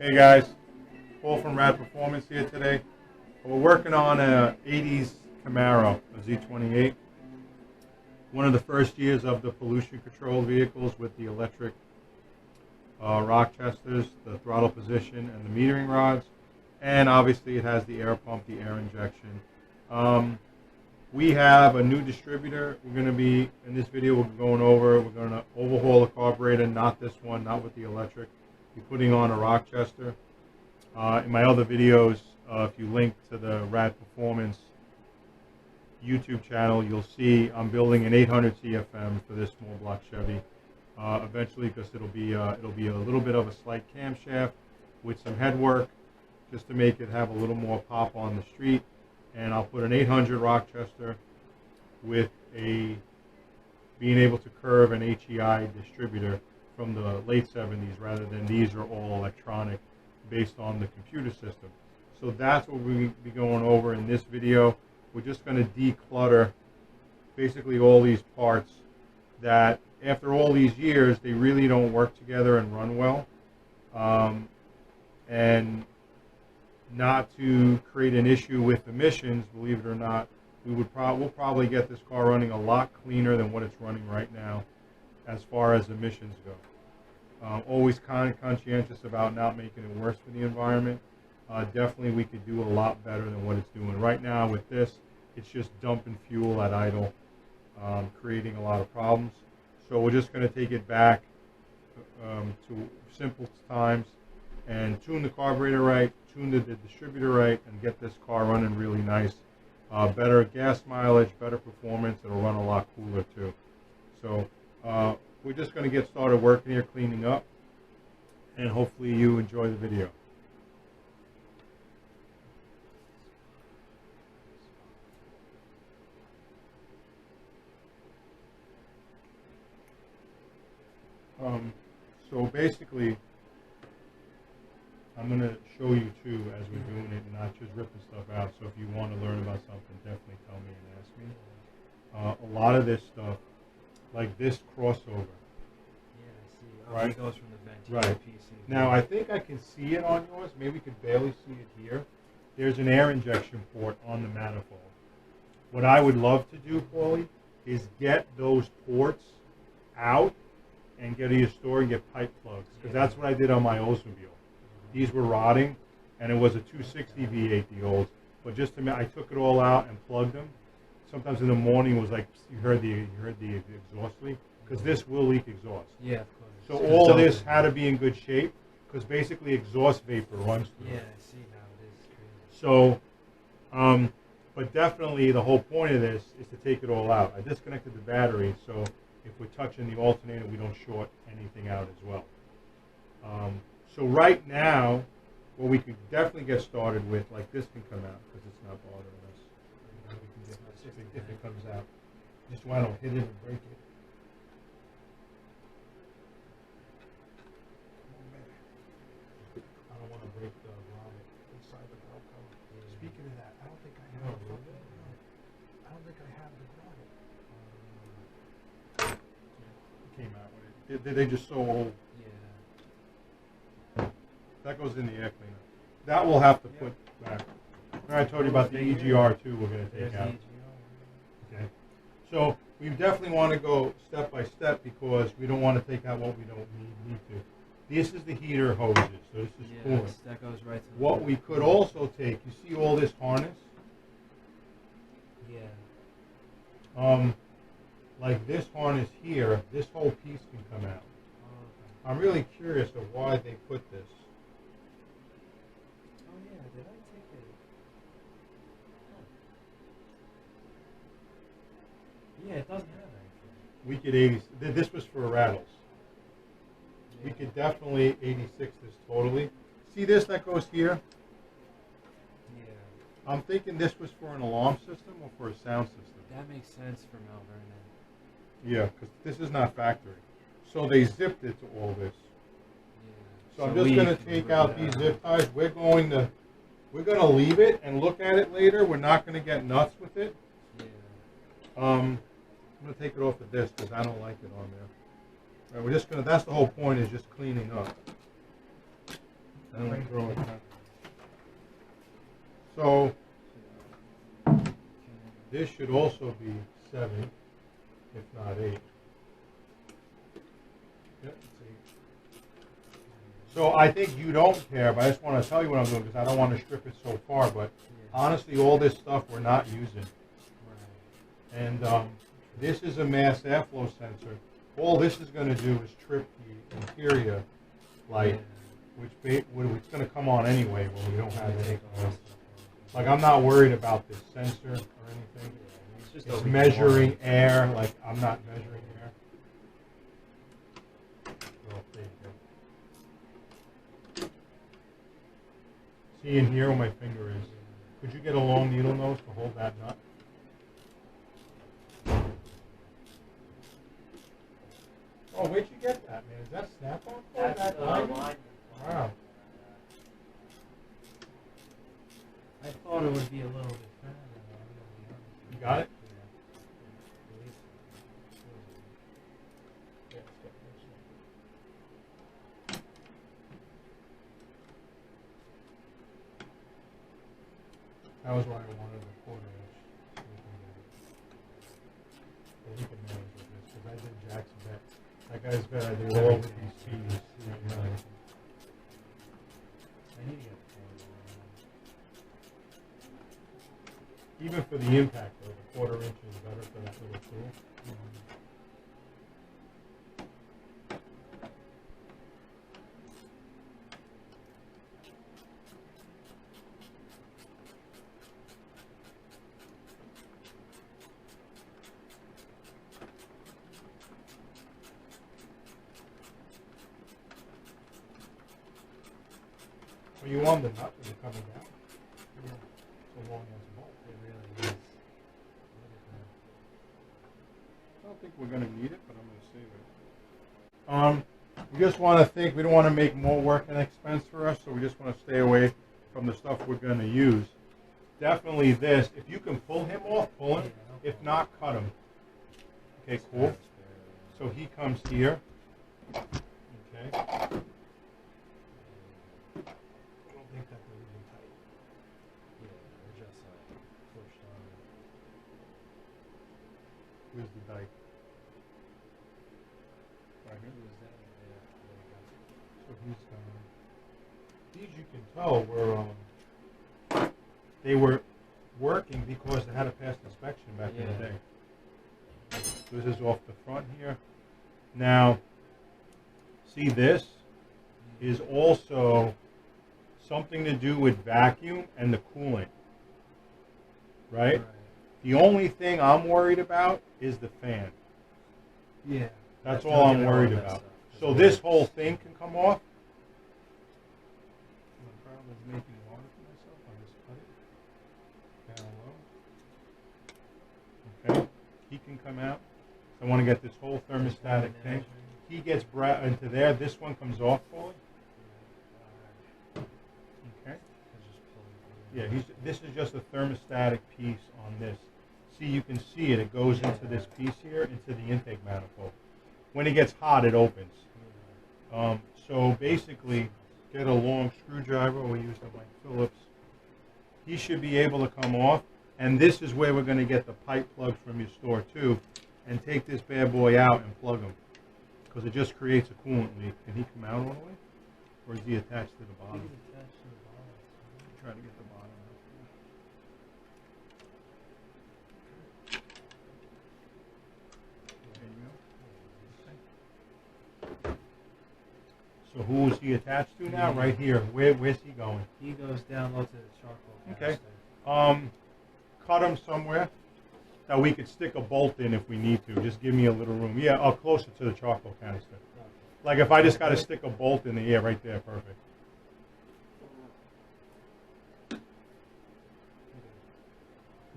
Hey guys, Paul from Radperformance here today. We're working on a 80s Camaro, a Z28. One of the first years of the pollution control vehicles with the electric Rochesters, the throttle position, and the metering rods. And obviously it has the air pump, the air injection. We have a new distributor. We're going to be, in this video, we're going to overhaul the carburetor, not this one, not with the electric. Be putting on a Rochester. In my other videos, if you link to the Radperformance YouTube channel, you'll see I'm building an 800 CFM for this small block Chevy. Eventually, because it'll be a little bit of a slight camshaft with some head work, just to make it have a little more pop on the street. And I'll put an 800 Rochester with being able to curve an HEI distributor from the late 70s, rather than these are all electronic based on the computer system. So that's what we'll be going over in this video. We're just going to declutter basically all these parts that after all these years they really don't work together and run well, and not to create an issue with emissions. Believe it or not, we'll probably get this car running a lot cleaner than what it's running right now as far as emissions go. Always kind of conscientious about not making it worse for the environment. Definitely we could do a lot better than what it's doing right now. With this, it's just dumping fuel at idle, creating a lot of problems. So we're just going to take it back to simple times and tune the carburetor right, tune the distributor right, and get this car running really nice. Better gas mileage, better performance. It'll run a lot cooler too. So we're just going to get started working here, cleaning up, and hopefully you enjoy the video. So basically, I'm going to show you too as we're doing it, and not just ripping stuff out. So if you want to learn about something, definitely tell me and ask me. A lot of this stuff, like this crossover. Yeah, I see. Oh, right? It goes from the vent to Right. the PC. Now I think I can see it on yours. Maybe you could barely see it here. There's an air injection port on the manifold. What I would love to do, Paulie, is get those ports out and get to your store and get pipe plugs, because that's what I did on my Oldsmobile. These were rotting, and it was a 260 V8, the old. But just to, I took it all out and plugged them. Sometimes in the morning it was like you heard the exhaust leak, because this will leak exhaust. Yeah, of course. So all this had to be in good shape, because basically exhaust vapor runs through Yeah, it. I see now. It is crazy. So, but definitely the whole point of this is to take it all out. I disconnected the battery, so if we're touching the alternator, we don't short anything out as well. So right now, what we could definitely get started with, like this can come out because it's not bothering us. We can get this if it comes out. Just want to hit it and break it. I don't want to break the rod inside the Velcro. Speaking of that, I don't think I have the grommet. Came out with it. They just so old. Yeah. That goes in the air cleaner. That we'll have to put back. I told you about the EGR too. We're going to take out. Okay. So we definitely want to go step by step, because we don't want to take out what we don't need to. This is the heater hoses. So this is coolant. That goes right to What we could also take, you see all this harness? Yeah. Like this harness here, this whole piece can come out. Oh, okay. I'm really curious of why they put this. Oh, yeah. Did I take it? Huh. Yeah, it doesn't have anything. We could 80. This was for rattles. Yeah. We could definitely 86 this totally. See this that goes here? Yeah. I'm thinking this was for an alarm system or for a sound system. That makes sense for Mount Vernon. Yeah, because this is not factory. So they zipped it to all this. Yeah. So I'm just going to take out these zip ties. We're going to leave it and look at it later. We're not going to get nuts with it. Yeah. I'm going to take it off of this because I don't like it on there. Right, we're just going to, that's the whole point, is just cleaning up. I don't want to throw it back. So this should also be 7, if not 8. Yep, it's 8. So I think you don't care, but I just want to tell you what I'm doing because I don't want to strip it so far. But honestly, all this stuff we're not using. And this is a mass airflow sensor. All this is going to do is trip the interior light, which it's going to come on anyway when we don't have anything else. Like, I'm not worried about this sensor or anything. It's measuring air. Like, I'm not measuring air. Oh, there you go. See in here where my finger is. Could you get a long needle nose to hold that nut? Oh, where'd you get that, man? Is that Snap-on? That's mine. Wow. I thought it would be a little bit fatter. You got it? That was why I wanted a 1/4 inch. Yeah, you can manage with this, because I did Jack's bet. That guy's bet I did all with these speeds. I need to get Even for the impact, though, the 1/4 inch is better for that little tool. Well, you want the nut when you're coming down? Yeah. So long as a bolt. It really is. I don't think we're going to need it, but I'm going to save it. We just want to think, we don't want to make more work and expense for us, so we just want to stay away from the stuff we're going to use. Definitely this. If you can pull him off, pull him. If not, cut him. Okay, cool. So he comes here. Okay. I don't think that they're even tight. Yeah, they're just pushed on. Where's the dike? Right here. Who's that? Yeah, So he's gone. These you can tell were they were working because they had a past inspection back in the day. This is off the front here. Now, see, this is also something to do with vacuum and the cooling, right? The only thing I'm worried about is the fan. Yeah. That's all I'm worried about. So this whole thing can come off. The problem is making water for myself. I'll just cut it down low. Okay, he can come out. I want to get this whole thermostatic thing. He gets into there. This one comes off fully. Okay. Yeah, this is just a thermostatic piece on this. See, you can see it. It goes into this piece here, into the intake manifold. When it gets hot, it opens. So basically, get a long screwdriver. We use the like Phillips. He should be able to come off. And this is where we're going to get the pipe plugs from your store too, and take this bad boy out and plug them, because it just creates a coolant leak. Can he come out all the way, or is he attached to the bottom? He's attached to the bottom. Try to get the bottom out. There you go. So who is he attached to now? Right here. Where's he going? He goes down low to the charcoal. Okay. Cut him somewhere that we could stick a bolt in if we need to. Just give me a little room. Yeah, closer to the charcoal canister. Like if I just got to stick a bolt in the air right there, perfect.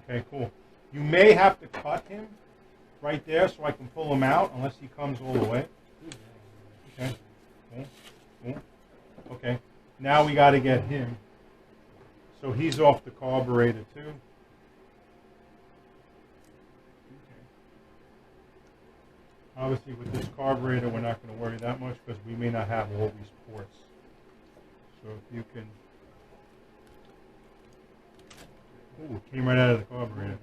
Okay, cool. You may have to cut him right there so I can pull him out unless he comes all the way. Okay, cool, cool. Okay, now we got to get him. So he's off the carburetor too. Obviously with this carburetor we're not going to worry that much because we may not have all these ports. So So if you can, ooh, it came right out of the carburetor.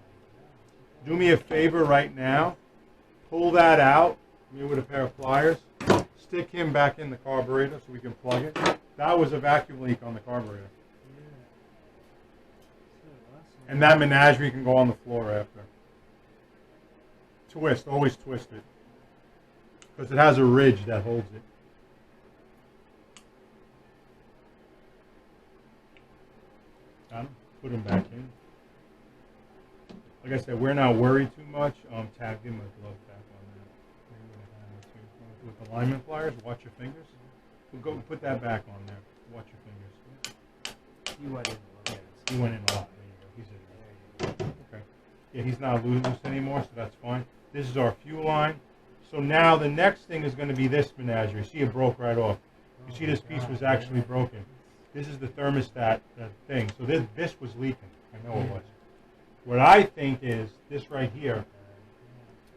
Do me a favor right now, pull that out, maybe with a pair of pliers, stick him back in the carburetor so we can plug it. That was a vacuum leak on the carburetor. And that menagerie can go on the floor after. Twist, always twist it. Because it has a ridge that holds it. Got him? Put him back in. Like I said, we're not worried too much. Tab, give him a glove back on that. With the lineman pliers, watch your fingers. We'll go put that back on there. Watch your fingers. He went in a lot. He went in a lot. There you go. He's in. Okay. Yeah, he's not loose anymore, so that's fine. This is our fuel line. So now the next thing is going to be this menagerie. See, it broke right off. You see, this piece was actually broken. This is the thermostat thing. So this was leaking. I know it was. What I think is this right here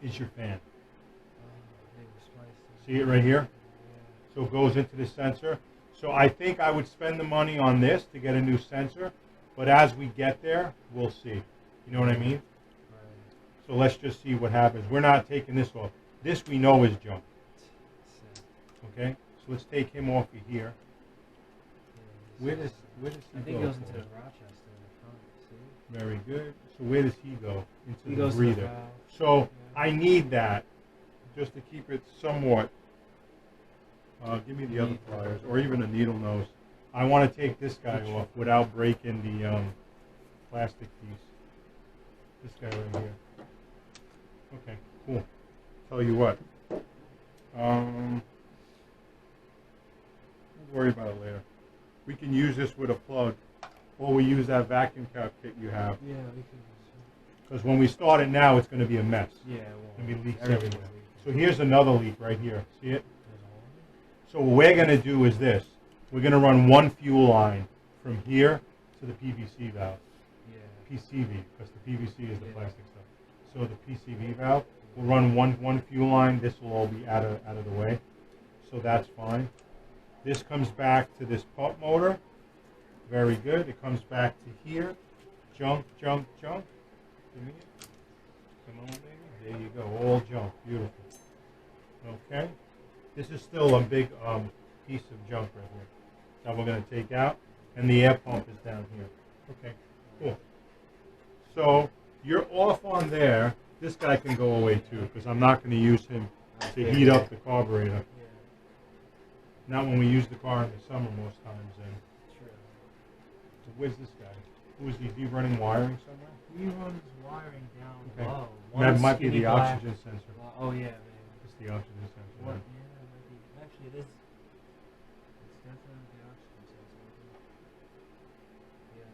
is your fan. See it right here? So it goes into the sensor. So I think I would spend the money on this to get a new sensor. But as we get there, we'll see. You know what I mean? So let's just see what happens. We're not taking this off. This we know is junk. Okay? So let's take him off of here. Where does he go? I think he goes into the Rochester in the front, see? Very good. So where does he go? Into He the goes to breather. the valve. So I need that just to keep it somewhat. Give me the other pliers, or even a needle nose. I want to take this guy off without breaking the plastic piece. This guy right here. Okay, cool. Tell you what. We'll worry about it later. We can use this with a plug, or we use that vacuum cap kit you have. Yeah, we can. Because when we start it now, it's going to be a mess. Yeah, It's going to be leaks everywhere. So here's another leak right here. See it? So what we're going to do is this. We're going to run one fuel line from here to the PVC valve. Yeah. PCV, because the PVC is the plastic stuff. So the PCV valve, we'll run one fuel line. This will all be out of the way. So that's fine. This comes back to this pump motor. Very good. It comes back to here. Junk, junk, junk. Give me it. Come on, baby. There you go. All junk. Beautiful. Okay. This is still a big piece of junk right here that we're going to take out. And the air pump is down here. Okay. Cool. So you're off on there. This guy can go away too, because I'm not going to use him to heat up the carburetor. Not when we use the car in the summer most times. So where's this guy? Who is he? Is he running wiring somewhere? He runs wiring down Okay. low. That might be skinny the black- oxygen sensor. Oh yeah, man. It's the oxygen sensor. What? Yeah, it might be. Actually, it is. It's definitely the oxygen sensor. Yeah.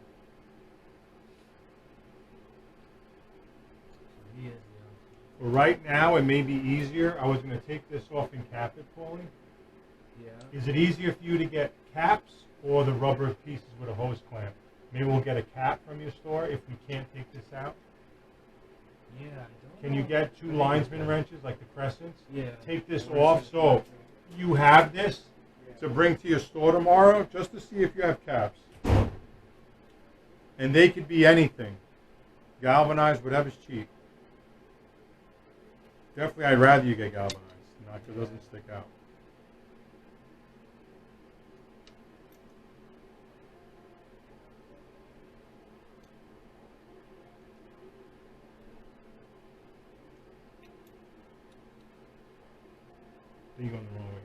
So he is the oxygen. Well, right now, it may be easier. I was going to take this off and cap it, Paulie. Yeah. Is it easier for you to get caps or the rubber pieces with a hose clamp? Maybe we'll get a cap from your store if we can't take this out. Yeah, I don't Can you know. get two linesman wrenches like the crescents? Yeah. Take this off so you have this to bring to your store tomorrow just to see if you have caps. And they could be anything. Galvanized, whatever's cheap. Definitely, I'd rather you get galvanized, not because it doesn't stick out. You're going the wrong way.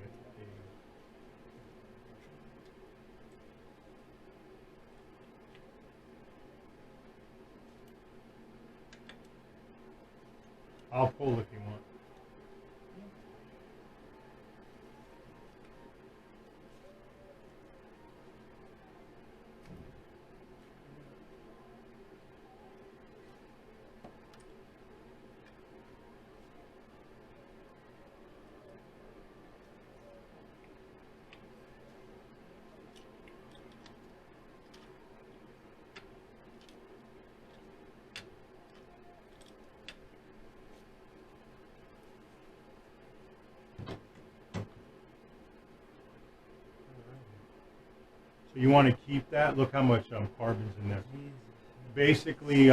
I'll pull if you want. So you want to keep that. Look how much carbon's in there. Jesus. Basically,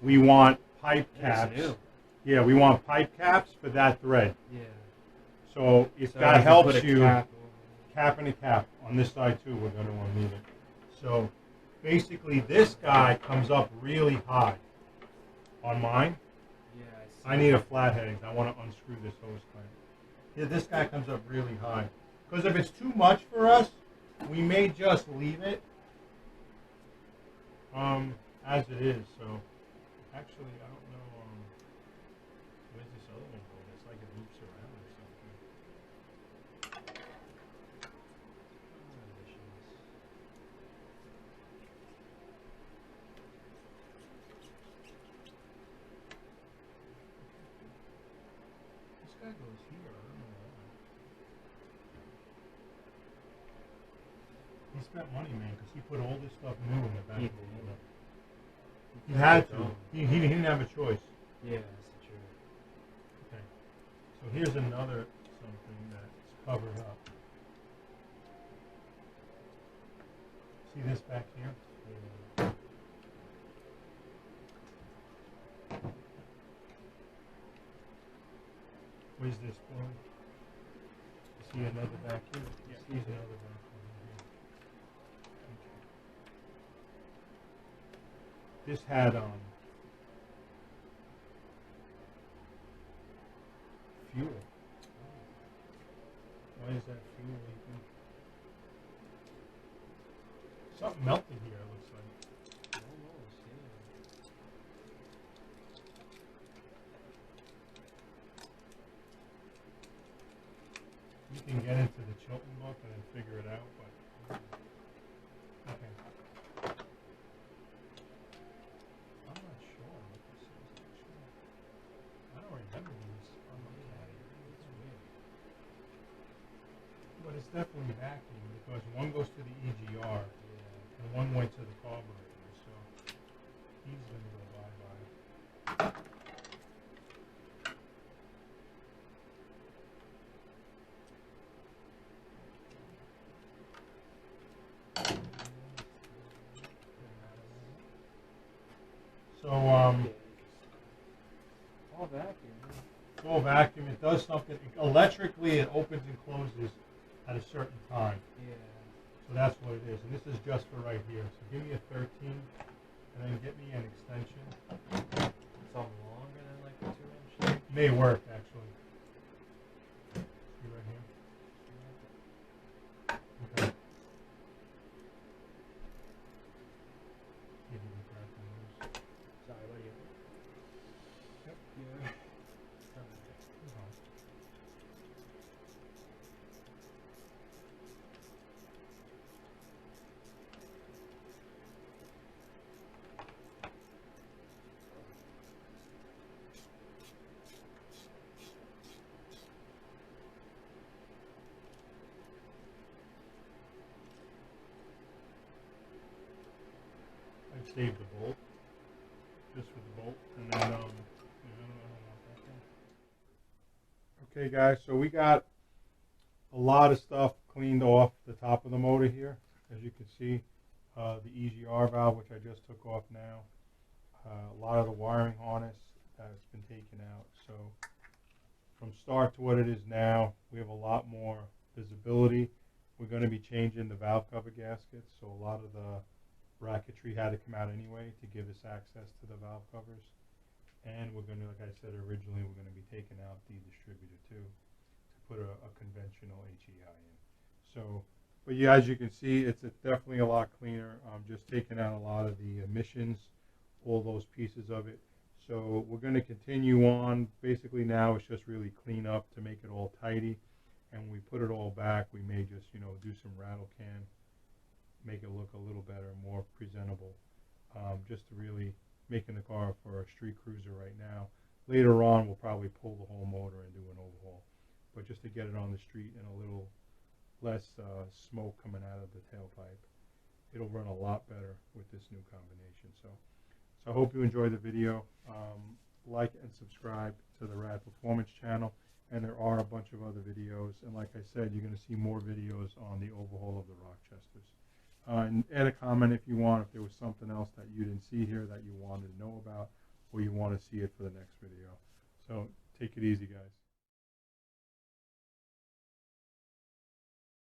we want pipe That's caps. new. Yeah, we want pipe caps for that thread. Yeah. So if So that you helps put a you, cap cap and a cap on this side too. We're going to want to need it. So basically, this guy comes up really high on mine. Yeah, I need a flat headings. I want to unscrew this hose clamp. Yeah, this guy comes up really high. Because if it's too much for us, we may just leave it as it is. So actually, I don't know where's this other one going. It's like it loops around or something. This guy goes here. I don't know why. He spent money, man, because he put all this stuff new in the back of the motor. He had to. He didn't have a choice. Yeah, that's true. Okay. So here's another something that's covered up. See this back here? Yeah. Where's this one? You see another back here? Yeah, here's another back one here. Okay. This had fuel. Why is that fuel leaking? Something melted here, it looks like. Almost, yeah. You can get into the Chilton book and then figure it out, but okay. I'm not sure what this is actually. I don't remember these on the category. It's weird. But it's definitely vacuum because one goes to the EGR and one went to the carburetor, so he's gonna go bye-bye. So, All vacuum. it's all vacuum. It does something. Electrically, it opens and closes at a certain time. Yeah. So that's what it is. And this is just for right here. So give me a 13, and then get me an extension. Something longer than like a 2-inch. May work, actually. See right here? Okay. See if you can crack the nose. Sorry, what do you? Yep. Yeah. I'd save the bolt, just for the bolt, and then, I don't want that thing. Okay, guys, so we got a lot of stuff cleaned off the top of the motor here. As you can see, the EGR valve, which I just took off now. A lot of the wiring harness has been taken out. So from start to what it is now, we have a lot more visibility. We're going to be changing the valve cover gaskets, so a lot of the bracketry had to come out anyway to give us access to the valve covers. And we're going to, like I said originally, we're going to be taking out the distributor too to put a conventional HEI in. So, but yeah, as you can see, it's definitely a lot cleaner. Just taking out a lot of the emissions, all those pieces of it. So we're going to continue on. Basically now it's just really clean up to make it all tidy. And when we put it all back, we may just, do some rattle can, make it look a little better, more presentable, just to really making the car for a street cruiser right now. Later on, we'll probably pull the whole motor and do an overhaul. But just to get it on the street and a little less smoke coming out of the tailpipe, it'll run a lot better with this new combination. So I hope you enjoyed the video. Like and subscribe to the Radperformance channel. And there are a bunch of other videos. And like I said, you're going to see more videos on the overhaul of the Rochesters. and add a comment if you want, if there was something else that you didn't see here that you wanted to know about, or you want to see it for the next video. So take it easy, guys.